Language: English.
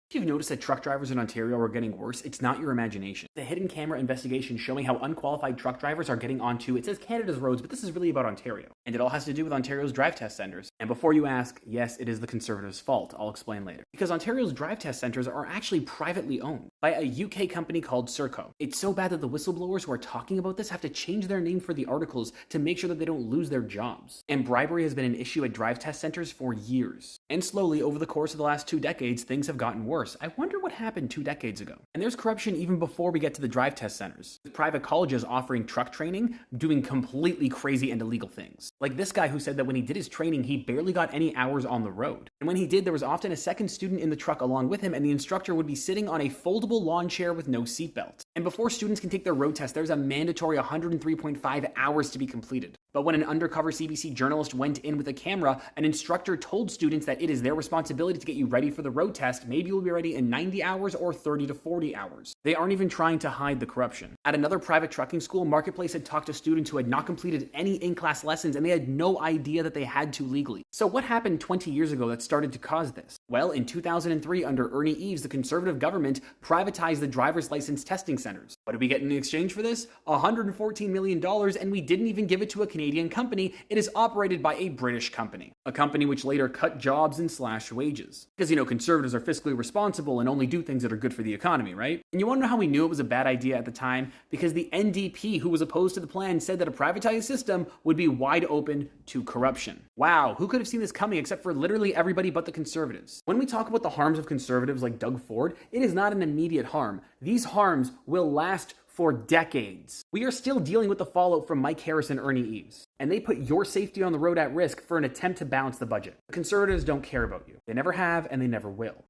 If you've noticed that truck drivers in Ontario are getting worse, it's not your imagination. The hidden camera investigation showing how unqualified truck drivers are getting onto, it says Canada's roads, but this is really about Ontario. And it all has to do with Ontario's DriveTest centers. And before you ask, yes, it is the Conservatives' fault. I'll explain later. Because Ontario's DriveTest centers are actually privately owned by a UK company called Serco. It's so bad that the whistleblowers who are talking about this have to change their name for the articles to make sure that they don't lose their jobs. And bribery has been an issue at DriveTest centers for years. And slowly, over the course of the last 2 decades, things have gotten worse. I wonder what happened 2 decades ago. And there's corruption even before we get to the DriveTest centers, with private colleges offering truck training, doing completely crazy and illegal things. Like this guy who said that when he did his training, he barely got any hours on the road. And when he did, there was often a second student in the truck along with him, and the instructor would be sitting on a foldable lawn chair with no seatbelt. And before students can take their road test, there's a mandatory 103.5 hours to be completed. But when an undercover CBC journalist went in with a camera, an instructor told students that it is their responsibility to get you ready for the road test. Maybe you'll be ready in 90 hours or 30 to 40 hours. They aren't even trying to hide the corruption. At another private trucking school, Marketplace had talked to students who had not completed any in-class lessons, and they had no idea that they had to legally. So what happened 20 years ago that started to cause this? Well, in 2003, under Ernie Eves, the Conservative government privatized the driver's license testing centers. What did we get in exchange for this? $114 million, and we didn't even give it to a Canadian company. It is operated by a British company, a company which later cut jobs and slashed wages. Because, Conservatives are fiscally responsible and only do things that are good for the economy, right? And you want to know how we knew it was a bad idea at the time? Because the NDP, who was opposed to the plan, said that a privatized system would be wide open to corruption. Wow, who could have seen this coming except for literally everybody but the Conservatives? When we talk about the harms of Conservatives like Doug Ford, it is not an immediate harm. These harms will last for decades. We are still dealing with the fallout from Mike Harris and Ernie Eves, and they put your safety on the road at risk for an attempt to balance the budget. The Conservatives don't care about you. They never have, and they never will.